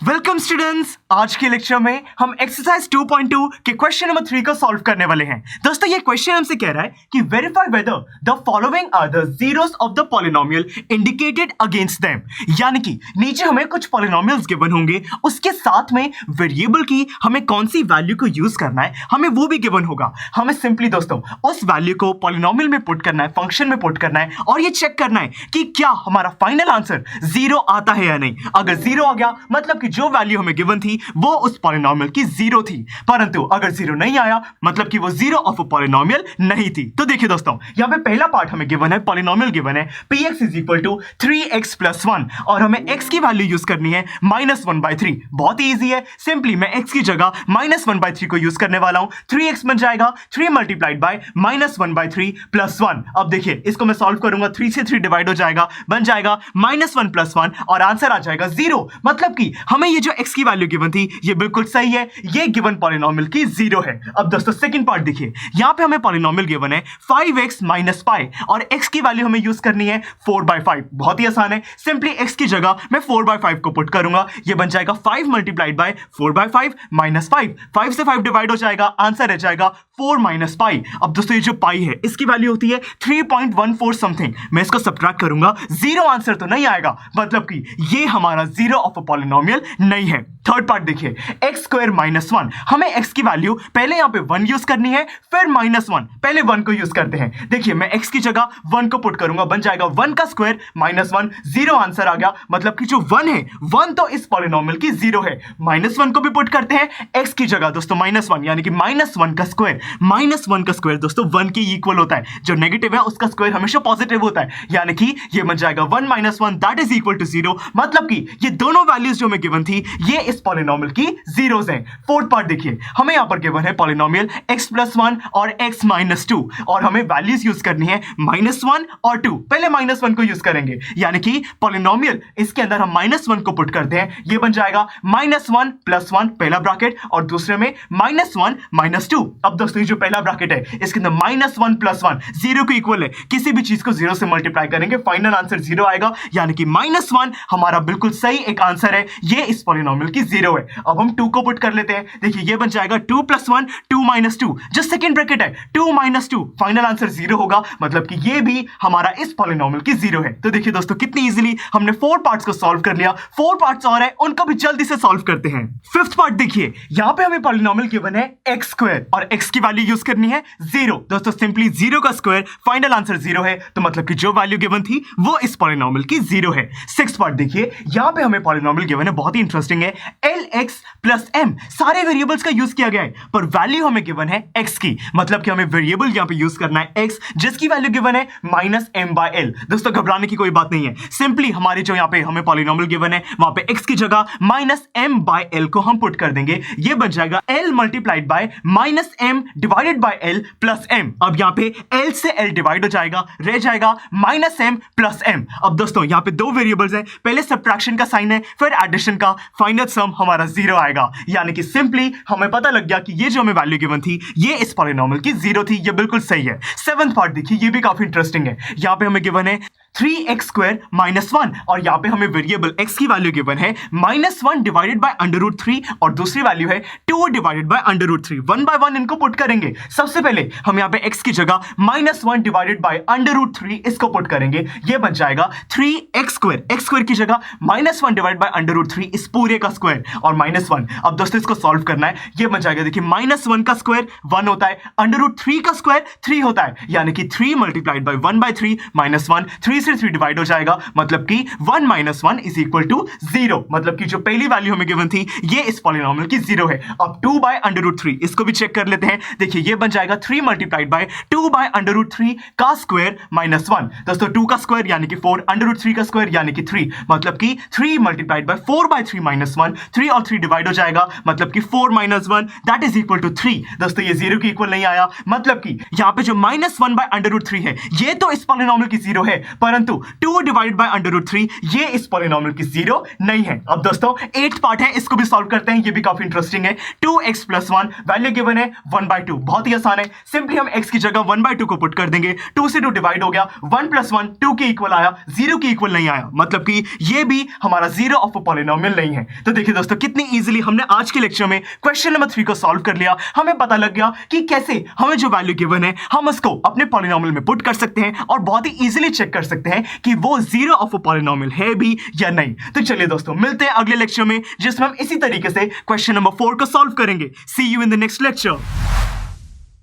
Welcome students, आज के lecture में हम एक्सरसाइज 2.2 के क्वेश्चन नंबर 3 को सॉल्व करने वाले हैं। दोस्तों ये क्वेश्चन हमसे कह रहा है कि verify whether the following are the zeros of the polynomial indicated against them. यानी कि नीचे हमें कुछ पॉलिनोमियल्स गिवन होंगे, उसके साथ में वेरिएबल की हमें कौन सी वैल्यू को यूज करना है हमें वो भी गिवन होगा। हमें सिंपली दोस्तों उस वैल्यू को पॉलिनोमियल में पुट करना है, फंक्शन में पुट करना है और ये चेक करना है कि क्या हमारा फाइनल आंसर जीरो आता है या नहीं। अगर जीरो आ गया मतलब कि जो वैल्यू हमें गिवन थी वो उस पॉलिनोमियल की जीरो थी, परंतु अगर जीरो नहीं आया मतलब कि वो जीरो ऑफ अ पॉलिनोमियल नहीं थी। तो देखिए दोस्तों यहां पे पहला पार्ट हमें गिवन है, पॉलिनोमियल गिवन है px is equal to 3x plus 1 और हमें x की वैल्यू यूज करनी है -1/3। बहुत ही ईजी है, सिंपली मैं x की जगह -1/3 को यूज करने वाला हूं। 3x बन जाएगा 3 मल्टीप्लाइड बाय -1/3 प्लस 1। अब देखिए इसको मैं सॉल्व करूंगा, 3 से 3 डिवाइड हो जाएगा, बन जाएगा -1 प्लस 1 और आंसर आ जाएगा 0। मतलब कि हमें ये जो x की वैल्यू गिवन थी ये बिल्कुल सही है, ये गिवन पॉलिनोमियल की 0 है। अब दोस्तों सेकंड पार्ट देखिए, यहां पे हमें पॉलिनोमियल गिवन है 5x माइनस पाई और x की वैल्यू हमें यूज करनी है 4/5। बहुत ही आसान है, सिंपली x की जगह मैं 4/5 को पुट करूंगा, ये बन जाएगा 5 मल्टीप्लाइड बाय 4/5 माइनस 5। 5 से 5 डिवाइड हो जाएगा, आंसर रह जाएगा 4 माइनस पाई। अब दोस्तों ये जो पाई है इसकी वैल्यू होती है 3.14 समथिंग, मैं इसको सब्ट्रैक्ट करूंगा, 0 आंसर तो नहीं आएगा, मतलब कि ये हमारा 0 ऑफ अ पॉलिनोमियल नहीं है। थर्ड पार्ट देखिए, एक्स स्क्वायर माइनस 1, हमें x की वैल्यू पहले यहां पे 1 यूज करनी है, फिर -1, पहले 1 को यूज करते हैं। देखिए मैं x की जगह 1 को पुट करूंगा, बन जाएगा 1 का स्क्वायर -1, 0 आंसर आ गया। मतलब कि जो 1 है 1 तो इस पॉलिनोमियल की 0 है। -1 को भी पुट करते हैं x की जगह दोस्तों -1, यानी कि -1 का स्क्वायर, -1 का स्क्वायर दोस्तों 1 के इक्वल होता है, जो नेगेटिव है उसका स्क्वायर हमेशा पॉजिटिव होता है, यानी कि ये बन जाएगा 1 - 1 दैट इज इक्वल टू 0। मतलब कि ये दोनों वैल्यूज जो हमें गिवन थी ये इस पॉलिनोमियल की जीरोस हैं। फोर्थ पार्ट देखिए, हमें यहां पर गिवन है पॉलिनोमियल x + 1 और x - 2 और हमें वैल्यूज यूज करनी है -1 और 2। पहले -1 को यूज करेंगे, यानी कि पॉलिनोमियल इसके अंदर हम -1 को पुट करते हैं, ये बन जाएगा -1 + 1 पहला ब्रैकेट और दूसरे में -1 - 2। अब दोस्तों ये जो पहला ब्रैकेट है इसके अंदर -1 + 1 0 के इक्वल है, किसी भी चीज को 0 से मल्टीप्लाई करेंगे फाइनल आंसर 0 आएगा, यानी कि -1 हमारा बिल्कुल सही एक आंसर है, ये इस पॉलिनोमियल की 0 है। अब हम 2 को पुट कर लेते हैं, देखिए ये बन जाएगा 2 + 1 2 - 2, जो सेकंड ब्रैकेट है 2 - 2, फाइनल आंसर 0 होगा, मतलब कि ये भी हमारा इस पॉलिनोमियल की 0 है। तो देखिए दोस्तों कितनी इजीली हमने 4 पार्ट्स को सॉल्व कर लिया। 4 पार्ट्स और है, उनको भी जल्दी से सॉल्व करते हैं। फिफ्थ पार्ट देखिए, यहां पे हमें पॉलिनोमियल गिवन है x स्क्वायर और x की वैल्यू यूज करनी है 0। दोस्तों सिंपली 0 का स्क्वायर फाइनल आंसर 0 है, तो मतलब कि जो वैल्यू गिवन थी वो इस पॉलिनोमियल की 0 है। सिक्स्थ पार्ट देखिए, यहां पे हमें पॉलिनोमियल गिवन है, बहुत ही इंटरेस्टिंग है, lx + m। सारे वेरिएबल्स का यूज किया गया है पर वैल्यू हमें गिवन है x की, मतलब कि हमें वेरिएबल यहां पे यूज करना है x, जिसकी वैल्यू गिवन है -m/l। दोस्तों घबराने की कोई बात नहीं है, सिंपली हमारे जो यहां पे हमें पॉलिनोमियल गिवन है वहां पे x की जगह -m/l को हम पुट कर देंगे, ये बन जाएगा l multiplied by -m divided by l plus m। अब यहां पे l से l डिवाइड हो जाएगा, रह जाएगा -m + m। अब दोस्तों यहां पे दो वेरिएबल्स हैं, पहले सब्ट्रैक्शन का साइन है फिर एडिशन का, फाइनल सम हमारा 0 आएगा, यानी कि सिंपली हमें पता लग गया कि ये जो हमें वैल्यू गिवन थी ये इस पॉलिनोमियल की 0 थी, ये बिल्कुल सही है। सेवंथ पार्ट देखिए, ये भी काफी इंटरेस्टिंग है, यहां पे हमें गिवन है 3x स्क्वायर -1 और यहां पे हमें वेरिएबल x की वैल्यू गिवन है -1 डिवाइडेड बाय √3 और दूसरी वैल्यू है 2 डिवाइडेड बाय √3। 1 बाय 1 इनको पुट करेंगे। सबसे पहले हम यहां पे x की जगह -1 डिवाइडेड बाय √3 इसको पुट करेंगे, ये बन जाएगा 3x स्क्वायर, x स्क्वायर की जगह -1 डिवाइडेड बाय √3 इस पूरे का स्क्वायर और -1। अब दोस्तों इसको सॉल्व करना है, ये बन जाएगा, देखिए -1 का स्क्वायर 1 होता है, √3 का स्क्वायर 3 होता है, यानी कि 3 मल्टीप्लाइड बाय 1/3 -1, 3 से 3 डिवाइड हो जाएगा, मतलब कि 1 - 1 इज इक्वल टू 0। मतलब कि जो पहली वैल्यू हमें गिवन थी ये इस पॉलिनोमियल की 0 है। अब 2/√3 इसको भी चेक कर लेते हैं, देखिए ये बन जाएगा 3 मल्टीप्लाइड बाय 2/√3 का स्क्वायर -1। दोस्तों 2 का स्क्वायर यानी कि 4, √3 का स्क्वायर यानी कि 3, मतलब कि 3 मल्टीप्लाइड बाय 4/3 -1, 3 और 3 डिवाइड हो जाएगा, मतलब कि 4 - 1 दैट इज इक्वल टू 3। दोस्तों ये 0 के इक्वल नहीं आया, मतलब कि यहां पे जो -1/√3 है ये तो इस पॉलिनोमियल की 0 है, पर परंतु 2 डिवाइडेड बाय अंडर रूट 3 ये इस पॉलिनोमियल की जीरो नहीं है। अब दोस्तों 8th पार्ट है, इसको भी सॉल्व करते हैं, ये भी काफी इंटरेस्टिंग है। 2x + 1 वैल्यू गिवन है 1/2, बहुत ही आसान है। सिंपली हम x की जगह 1/2 को पुट कर देंगे, 2 से 2 डिवाइड हो गया, 1 + 1 2 के इक्वल आया, 0 के इक्वल नहीं आया, मतलब कि ये भी हमारा जीरो ऑफ अ पॉलिनोमियल नहीं है। तो देखिए दोस्तों कितनी इजीली हमने आज के लेक्चर में क्वेश्चन नंबर 3 को सॉल्व कर लिया। हमें पता लग गया कि कैसे हमें जो वैल्यू गिवन है हम उसको अपने पॉलिनोमियल में पुट कर सकते हैं और बहुत ही इजीली चेक कर सकते हैं कि वो जीरो ऑफ अ पॉलिनोमियल है भी या नहीं। तो चलिए दोस्तों मिलते हैं अगले लेक्चर में, जिसमें हम इसी तरीके से क्वेश्चन नंबर 4 को सॉल्व करेंगे। See you in the next lecture.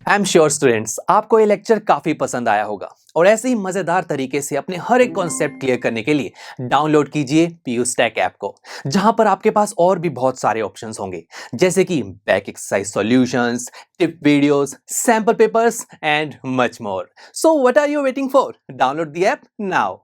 I am sure students आपको ये लेक्चर काफी पसंद आया होगा और ऐसे ही मजेदार तरीके से अपने हर एक कॉन्सेप्ट क्लियर करने के लिए डाउनलोड कीजिए पीयू स्टैक ऐप को, जहां पर आपके पास और भी बहुत सारे ऑप्शंस होंगे, जैसे कि back exercise solutions, tip videos, sample papers and much more. So what are you waiting for? Download the app now.